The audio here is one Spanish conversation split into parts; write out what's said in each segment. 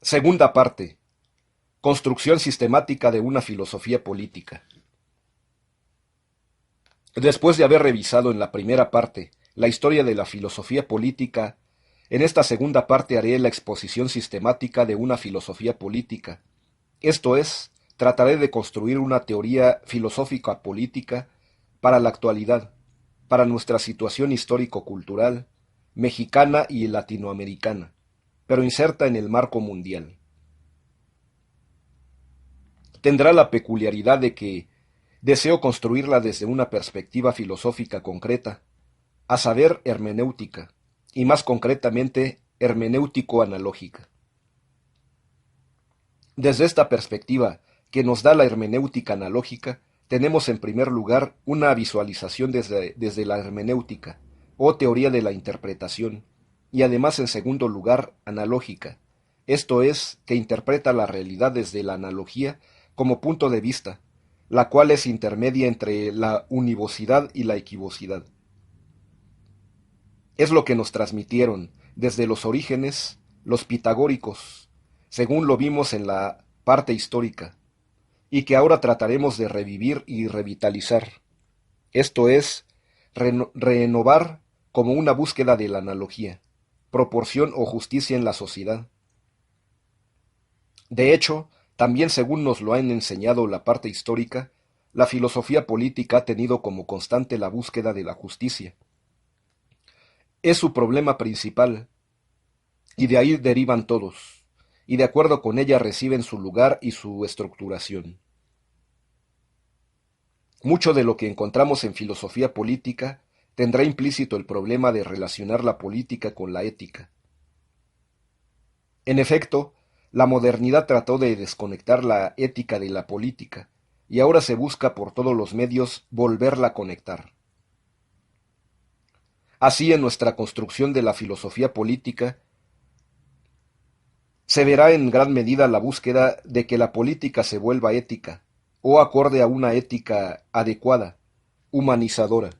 Segunda parte. Construcción sistemática de una filosofía política. Después de haber revisado en la primera parte la historia de la filosofía política, en esta segunda parte haré la exposición sistemática de una filosofía política. Esto es, trataré de construir una teoría filosófica política para la actualidad, para nuestra situación histórico-cultural, mexicana y latinoamericana, pero inserta en el marco mundial. Tendrá la peculiaridad de que deseo construirla desde una perspectiva filosófica concreta, a saber, hermenéutica, y más concretamente, hermenéutico-analógica. Desde esta perspectiva que nos da la hermenéutica analógica, tenemos en primer lugar una visualización desde la hermenéutica, o teoría de la interpretación, y además en segundo lugar, analógica, esto es, que interpreta la realidad desde la analogía como punto de vista, la cual es intermedia entre la univocidad y la equivocidad. Es lo que nos transmitieron desde los orígenes los pitagóricos, según lo vimos en la parte histórica, y que ahora trataremos de revivir y revitalizar. Esto es, renovar como una búsqueda de la analogía, proporción o justicia en la sociedad. De hecho, también según nos lo han enseñado la parte histórica, la filosofía política ha tenido como constante la búsqueda de la justicia. Es su problema principal, y de ahí derivan todos, y de acuerdo con ella reciben su lugar y su estructuración. Mucho de lo que encontramos en filosofía política tendrá implícito el problema de relacionar la política con la ética. En efecto, la modernidad trató de desconectar la ética de la política, y ahora se busca por todos los medios volverla a conectar. Así, en nuestra construcción de la filosofía política, se verá en gran medida la búsqueda de que la política se vuelva ética, o acorde a una ética adecuada, humanizadora.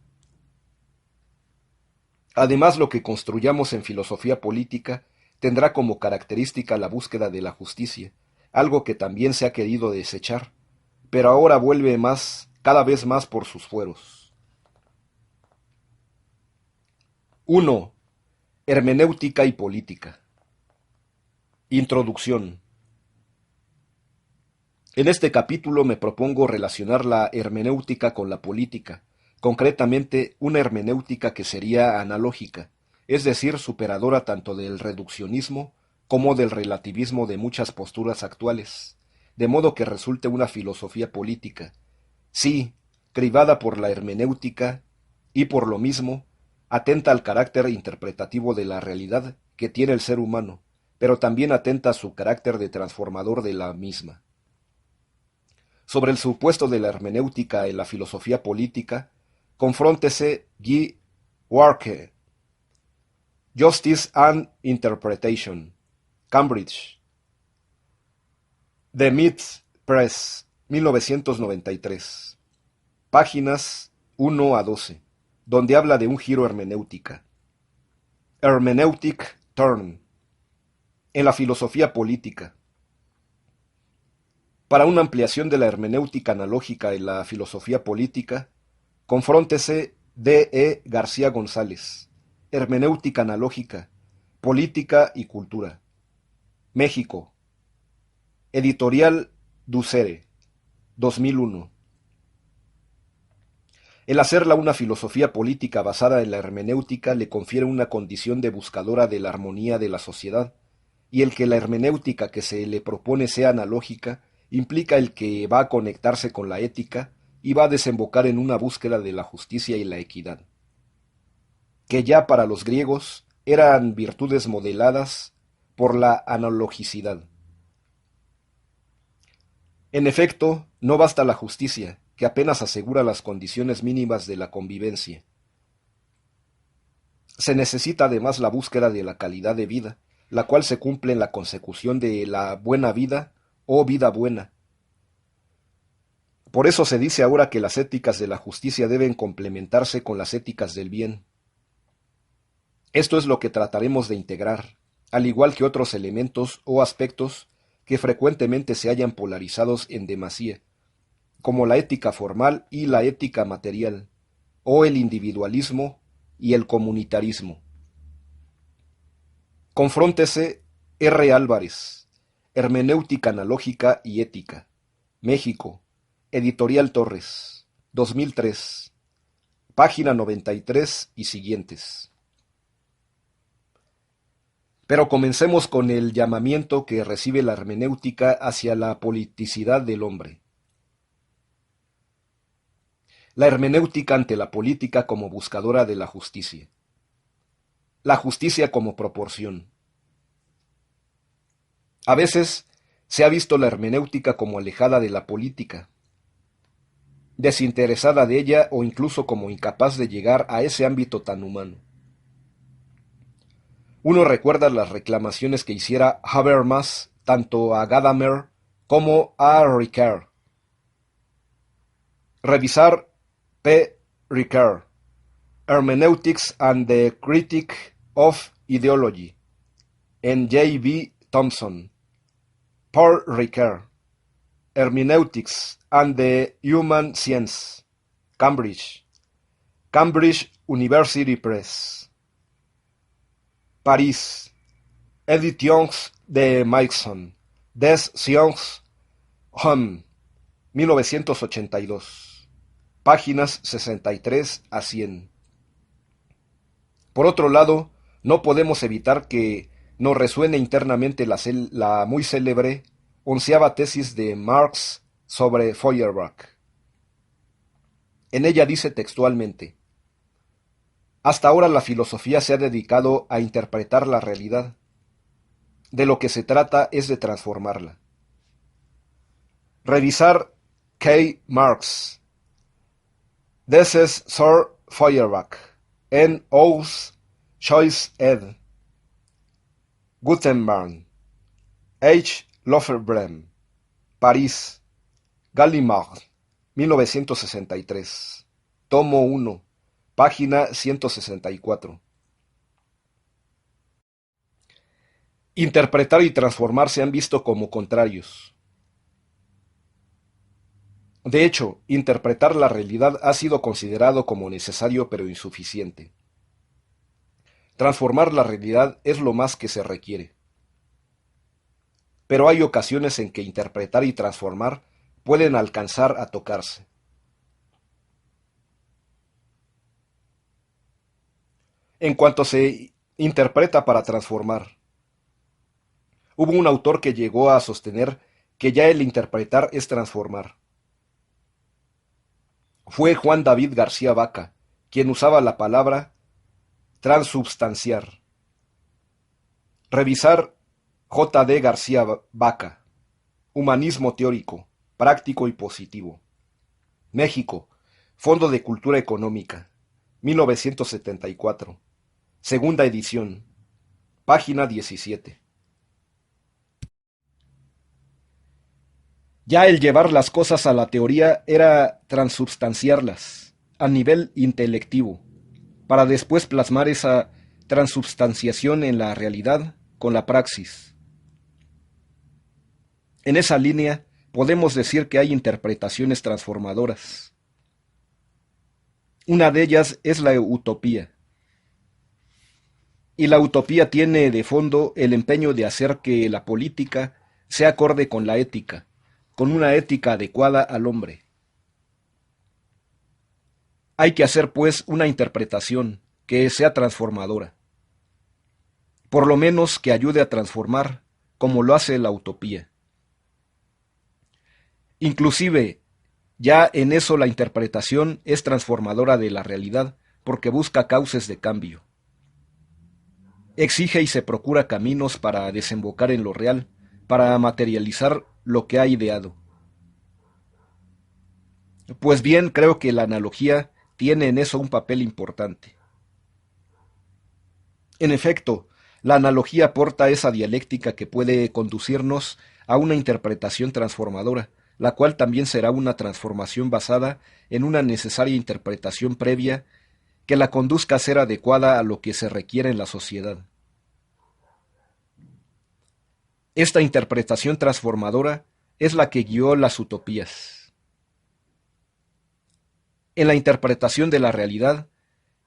Además, lo que construyamos en filosofía política tendrá como característica la búsqueda de la justicia, algo que también se ha querido desechar, pero ahora vuelve más, cada vez más por sus fueros. 1. Hermenéutica y política. Introducción. En este capítulo me propongo relacionar la hermenéutica con la política, concretamente una hermenéutica que sería analógica, es decir, superadora tanto del reduccionismo como del relativismo de muchas posturas actuales, de modo que resulte una filosofía política, sí, cribada por la hermenéutica y por lo mismo, atenta al carácter interpretativo de la realidad que tiene el ser humano, pero también atenta a su carácter de transformador de la misma. Sobre el supuesto de la hermenéutica en la filosofía política, confróntese Guy Warke, Justice and Interpretation, Cambridge, The Myth Press, 1993, páginas 1 a 12, donde habla de un giro hermenéutica. Hermeneutic Turn, en la filosofía política. Para una ampliación de la hermenéutica analógica en la filosofía política, confróntese D. E. García González, Hermenéutica analógica, política y cultura. México. Editorial Dussere, 2001. El hacerla una filosofía política basada en la hermenéutica le confiere una condición de buscadora de la armonía de la sociedad, y el que la hermenéutica que se le propone sea analógica implica el que va a conectarse con la ética y va a desembocar en una búsqueda de la justicia y la equidad, que ya para los griegos eran virtudes modeladas por la analogicidad. En efecto, no basta la justicia, que apenas asegura las condiciones mínimas de la convivencia. Se necesita además la búsqueda de la calidad de vida, la cual se cumple en la consecución de la buena vida o vida buena. Por eso se dice ahora que las éticas de la justicia deben complementarse con las éticas del bien. Esto es lo que trataremos de integrar. al igual que otros elementos o aspectos que frecuentemente se hallan polarizados en demasía, como la ética formal y la ética material, o el individualismo y el comunitarismo. Confróntese R. Álvarez, Hermenéutica analógica y ética, México, Editorial Torres, 2003, página 93 y siguientes. Pero comencemos con el llamamiento que recibe la hermenéutica hacia la politicidad del hombre. La hermenéutica ante la política como buscadora de la justicia. La justicia como proporción. A veces se ha visto la hermenéutica como alejada de la política, desinteresada de ella o incluso como incapaz de llegar a ese ámbito tan humano. Uno recuerda las reclamaciones que hiciera Habermas tanto a Gadamer como a Ricard. Revisar P. Ricard, Hermeneutics and the Critique of Ideology, en J. B. Thompson. Paul Ricard, Hermeneutics and the Human Science, Cambridge, Cambridge University Press. París, Editions de Maison, des Sciences Hommes, 1982, páginas 63 a 100. Por otro lado, no podemos evitar que nos resuene internamente la muy célebre 11ª tesis de Marx sobre Feuerbach. En ella dice textualmente: hasta ahora la filosofía se ha dedicado a interpretar la realidad. De lo que se trata es de transformarla. Revisar K. Marx. This is Sir Feuerbach, en Aus Choice Ed. Gutenberg, H. Lofgren, París, Gallimard, 1963, tomo 1, página 164. Interpretar y transformar se han visto como contrarios. De hecho, interpretar la realidad ha sido considerado como necesario pero insuficiente. Transformar la realidad es lo más que se requiere. Pero hay ocasiones en que interpretar y transformar pueden alcanzar a tocarse. En cuanto se interpreta para transformar, hubo un autor que llegó a sostener que ya el interpretar es transformar. Fue Juan David García Vaca, quien usaba la palabra transubstanciar. Revisar J. D. García Vaca, Humanismo teórico, práctico y positivo. México, Fondo de Cultura Económica, 1974. Segunda edición, página 17. Ya el llevar las cosas a la teoría era transubstanciarlas, a nivel intelectivo, para después plasmar esa transubstanciación en la realidad con la praxis. En esa línea podemos decir que hay interpretaciones transformadoras. Una de ellas es la utopía. Y la utopía tiene de fondo el empeño de hacer que la política sea acorde con la ética, con una ética adecuada al hombre. Hay que hacer, pues, una interpretación que sea transformadora. Por lo menos que ayude a transformar, como lo hace la utopía. Inclusive, ya en eso la interpretación es transformadora de la realidad, porque busca cauces de cambio. Exige y se procura caminos para desembocar en lo real, para materializar lo que ha ideado. Pues bien, creo que la analogía tiene en eso un papel importante. En efecto, la analogía aporta esa dialéctica que puede conducirnos a una interpretación transformadora, la cual también será una transformación basada en una necesaria interpretación previa que la conduzca a ser adecuada a lo que se requiere en la sociedad. Esta interpretación transformadora es la que guió las utopías. En la interpretación de la realidad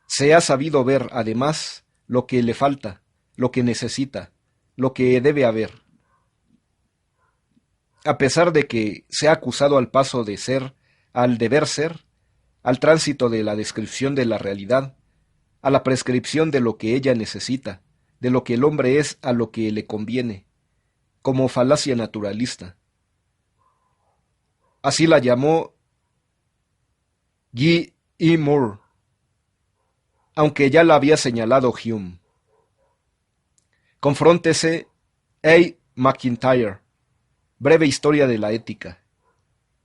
se ha sabido ver, además, lo que le falta, lo que necesita, lo que debe haber. A pesar de que se ha acusado al paso de ser, al deber ser, al tránsito de la descripción de la realidad, a la prescripción de lo que ella necesita, de lo que el hombre es a lo que le conviene, como falacia naturalista. Así la llamó Guy E. Moore, aunque ya la había señalado Hume. Confróntese A. McIntyre, Breve Historia de la Ética.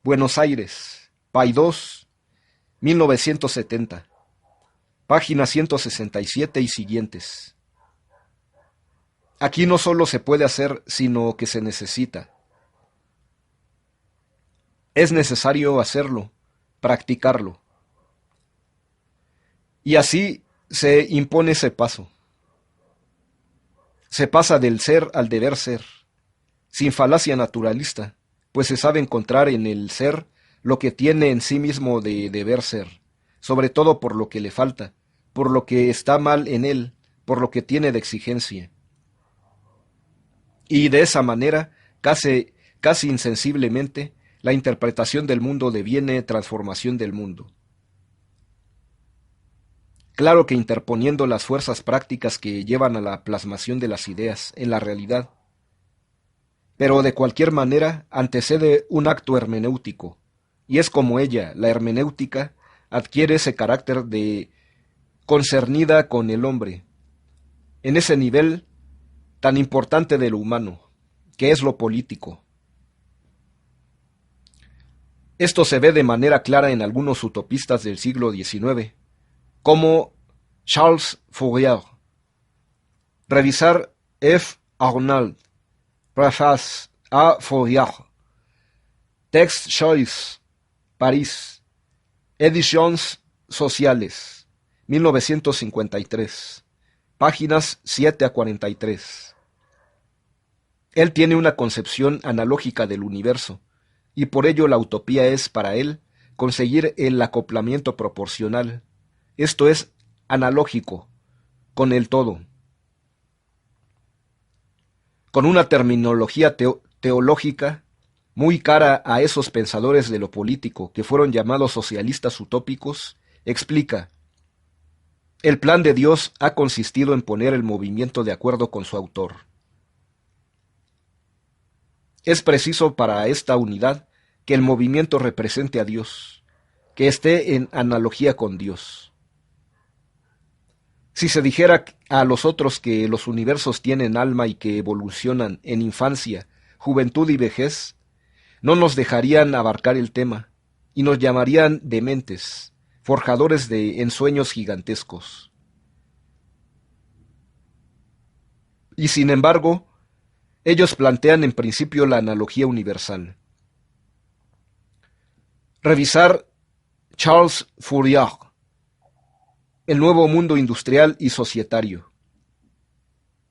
Buenos Aires, Paidós, 1970. Página 167 y siguientes. Aquí no solo se puede hacer, sino que se necesita. Es necesario hacerlo, practicarlo. Y así se impone ese paso. Se pasa del ser al deber ser, sin falacia naturalista, pues se sabe encontrar en el ser lo que tiene en sí mismo de deber ser, sobre todo por lo que le falta, por lo que está mal en él, por lo que tiene de exigencia. Y de esa manera, casi insensiblemente, la interpretación del mundo deviene transformación del mundo. Claro que interponiendo las fuerzas prácticas que llevan a la plasmación de las ideas en la realidad, pero de cualquier manera antecede un acto hermenéutico, y es como ella, la hermenéutica, adquiere ese carácter de concernida con el hombre, en ese nivel tan importante de lo humano, que es lo político. Esto se ve de manera clara en algunos utopistas del siglo XIX, como Charles Fourier. Revisar F. Arnold, Préface à Fourier, Text Choice, París, Ediciones Sociales, 1953, páginas 7 a 43. Él tiene una concepción analógica del universo, y por ello la utopía es, para él, conseguir el acoplamiento proporcional, esto es, analógico, con el todo. Con una terminología teológica muy cara a esos pensadores de lo político que fueron llamados socialistas utópicos, explica: el plan de Dios ha consistido en poner el movimiento de acuerdo con su autor. Es preciso para esta unidad que el movimiento represente a Dios, que esté en analogía con Dios. Si se dijera a los otros que los universos tienen alma y que evolucionan en infancia, juventud y vejez, no nos dejarían abarcar el tema, y nos llamarían dementes, forjadores de ensueños gigantescos. Y sin embargo, ellos plantean en principio la analogía universal. Revisar Charles Fourier, El nuevo mundo industrial y societario.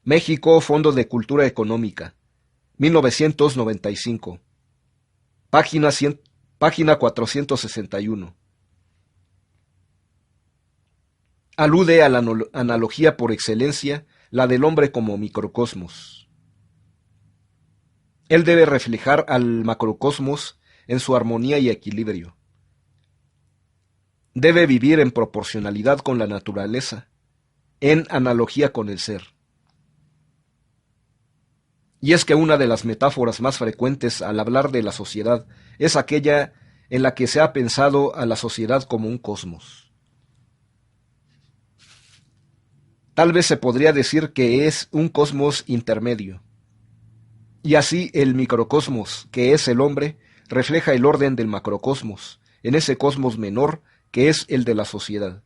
México, Fondo de Cultura Económica, 1995. Página 461. Alude a la analogía por excelencia, la del hombre como microcosmos. Él debe reflejar al macrocosmos en su armonía y equilibrio. Debe vivir en proporcionalidad con la naturaleza, en analogía con el ser. Y es que una de las metáforas más frecuentes al hablar de la sociedad es aquella en la que se ha pensado a la sociedad como un cosmos. Tal vez se podría decir que es un cosmos intermedio. Y así el microcosmos, que es el hombre, refleja el orden del macrocosmos, en ese cosmos menor que es el de la sociedad.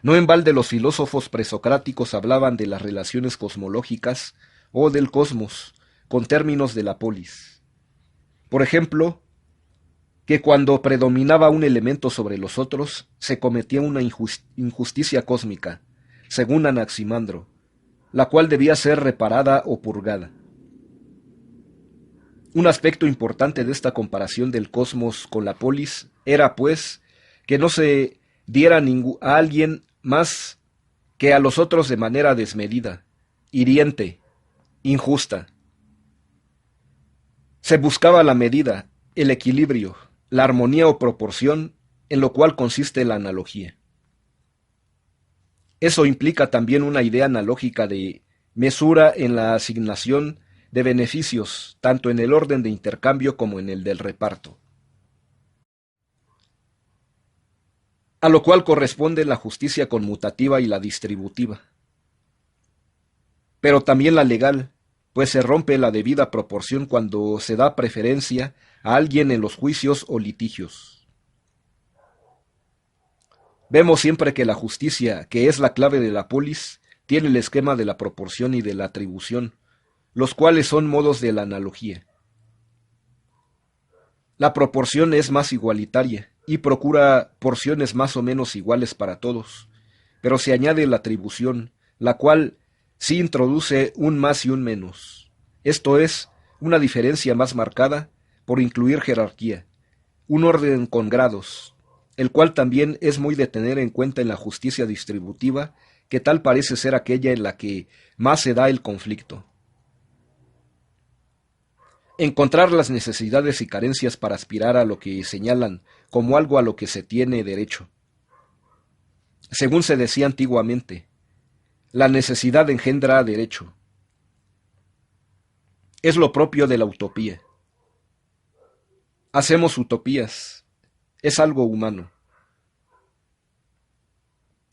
No en balde los filósofos presocráticos hablaban de las relaciones cosmológicas o del cosmos con términos de la polis. Por ejemplo, que cuando predominaba un elemento sobre los otros, se cometía una injusticia cósmica, según Anaximandro, la cual debía ser reparada o purgada. Un aspecto importante de esta comparación del cosmos con la polis era, pues, que no se diera a alguien más que a los otros de manera desmedida, hiriente, injusta. Se buscaba la medida, el equilibrio, la armonía o proporción, en lo cual consiste la analogía. Eso implica también una idea analógica de mesura en la asignación de beneficios, tanto en el orden de intercambio como en el del reparto. A lo cual corresponde la justicia conmutativa y la distributiva. Pero también la legal, pues se rompe la debida proporción cuando se da preferencia a alguien en los juicios o litigios. Vemos siempre que la justicia, que es la clave de la polis, tiene el esquema de la proporción y de la atribución, los cuales son modos de la analogía. La proporción es más igualitaria y procura porciones más o menos iguales para todos, pero se añade la atribución, la cual sí introduce un más y un menos. Esto es, una diferencia más marcada por incluir jerarquía, un orden con grados, el cual también es muy de tener en cuenta en la justicia distributiva, que tal parece ser aquella en la que más se da el conflicto. Encontrar las necesidades y carencias para aspirar a lo que señalan como algo a lo que se tiene derecho. Según se decía antiguamente, la necesidad engendra derecho. Es lo propio de la utopía. Hacemos utopías. Es algo humano.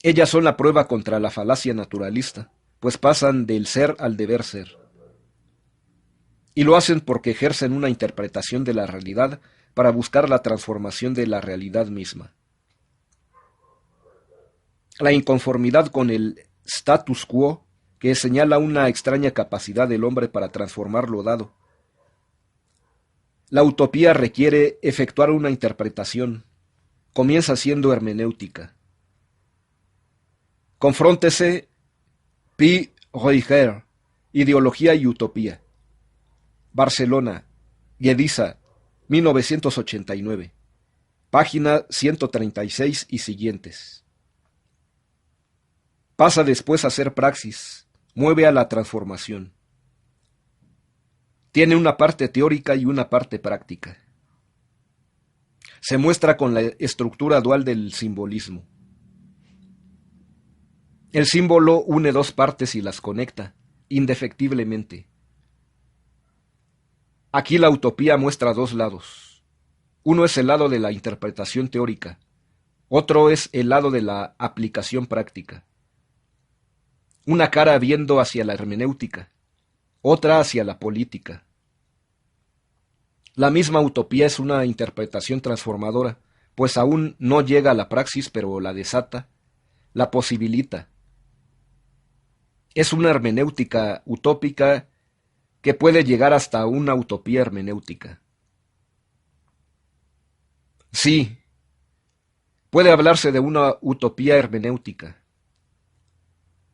Ellas son la prueba contra la falacia naturalista, pues pasan del ser al deber ser. Y lo hacen porque ejercen una interpretación de la realidad para buscar la transformación de la realidad misma. La inconformidad con el status quo, que señala una extraña capacidad del hombre para transformar lo dado. La utopía requiere efectuar una interpretación. Comienza siendo hermenéutica. Confróntese P. Roiger, Ideología y Utopía. Barcelona, Guediza, 1989. Página 136 y siguientes. Pasa después a ser praxis, mueve a la transformación. Tiene una parte teórica y una parte práctica. Se muestra con la estructura dual del simbolismo. El símbolo une dos partes y las conecta, indefectiblemente. Aquí la utopía muestra dos lados. Uno es el lado de la interpretación teórica, otro es el lado de la aplicación práctica. Una cara viendo hacia la hermenéutica, otra hacia la política. La misma utopía es una interpretación transformadora, pues aún no llega a la praxis, pero la desata, la posibilita. Es una hermenéutica utópica que puede llegar hasta una utopía hermenéutica. Sí, puede hablarse de una utopía hermenéutica.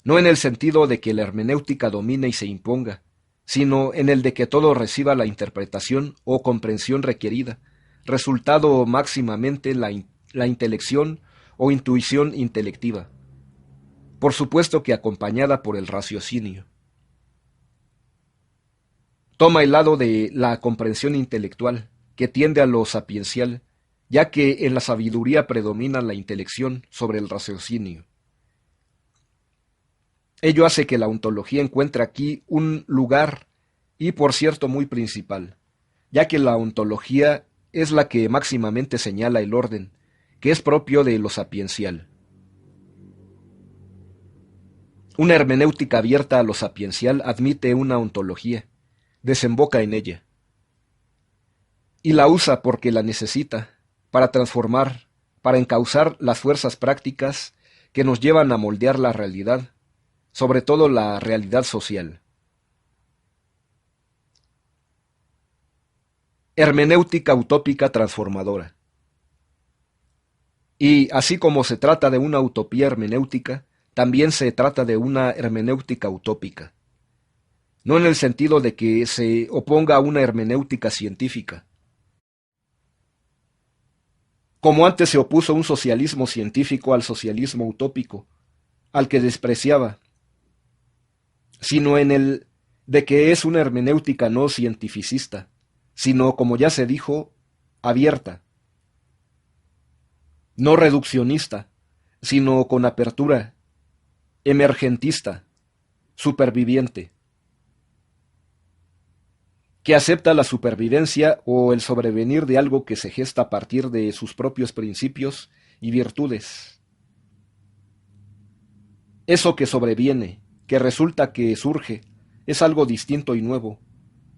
No en el sentido de que la hermenéutica domine y se imponga, sino en el de que todo reciba la interpretación o comprensión requerida, resultado máximamente la intelección o intuición intelectiva, por supuesto que acompañada por el raciocinio. Toma el lado de la comprensión intelectual, que tiende a lo sapiencial, ya que en la sabiduría predomina la intelección sobre el raciocinio. Ello hace que la ontología encuentre aquí un lugar, y por cierto muy principal, ya que la ontología es la que máximamente señala el orden, que es propio de lo sapiencial. Una hermenéutica abierta a lo sapiencial admite una ontología, desemboca en ella, y la usa porque la necesita, para transformar, para encauzar las fuerzas prácticas que nos llevan a moldear la realidad, sobre todo la realidad social. Hermenéutica utópica transformadora. Y así como se trata de una utopía hermenéutica, también se trata de una hermenéutica utópica, no en el sentido de que se oponga a una hermenéutica científica, como antes se opuso un socialismo científico al socialismo utópico, al que despreciaba, sino en el de que es una hermenéutica no cientificista, sino, como ya se dijo, abierta, no reduccionista, sino con apertura, emergentista, superviviente, que acepta la supervivencia o el sobrevenir de algo que se gesta a partir de sus propios principios y virtudes. Eso que sobreviene, que resulta que surge, es algo distinto y nuevo,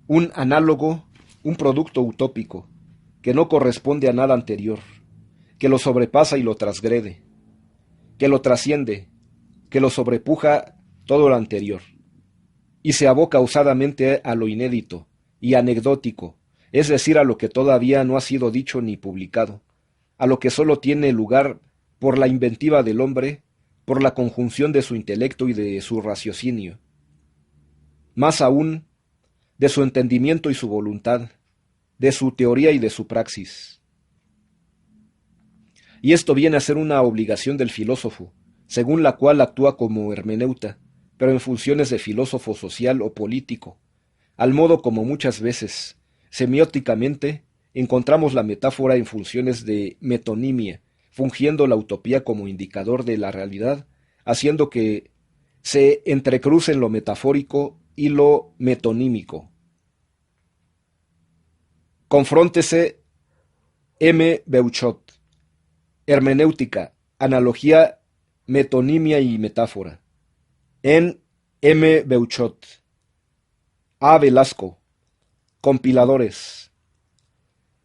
un análogo, un producto utópico, que no corresponde a nada anterior, que lo sobrepasa y lo transgrede, que lo trasciende, que lo sobrepuja todo lo anterior, y se aboca osadamente a lo inédito y anecdótico, es decir, a lo que todavía no ha sido dicho ni publicado, a lo que sólo tiene lugar por la inventiva del hombre, por la conjunción de su intelecto y de su raciocinio, más aún, de su entendimiento y su voluntad, de su teoría y de su praxis. Y esto viene a ser una obligación del filósofo, según la cual actúa como hermeneuta, pero en funciones de filósofo social o político, al modo como muchas veces, semióticamente, encontramos la metáfora en funciones de metonimia, fungiendo la utopía como indicador de la realidad, haciendo que se entrecrucen lo metafórico y lo metonímico. Confróntese M. Beuchot. Hermenéutica, analogía, metonimia y metáfora. En M. Beuchot. A. Velasco. Compiladores.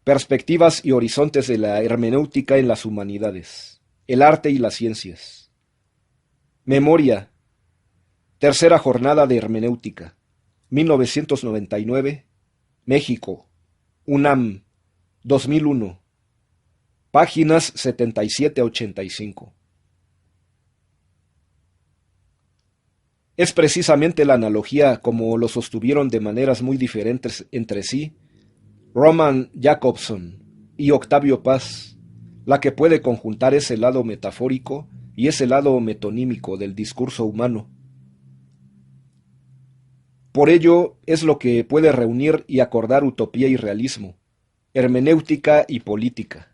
Perspectivas y horizontes de la hermenéutica en las humanidades, el arte y las ciencias. Memoria. Tercera jornada de hermenéutica. 1999. México. UNAM. 2001. Páginas 77 a 85. Es precisamente la analogía, como lo sostuvieron de maneras muy diferentes entre sí Roman Jakobson y Octavio Paz, la que puede conjuntar ese lado metafórico y ese lado metonímico del discurso humano. Por ello es lo que puede reunir y acordar utopía y realismo, hermenéutica y política.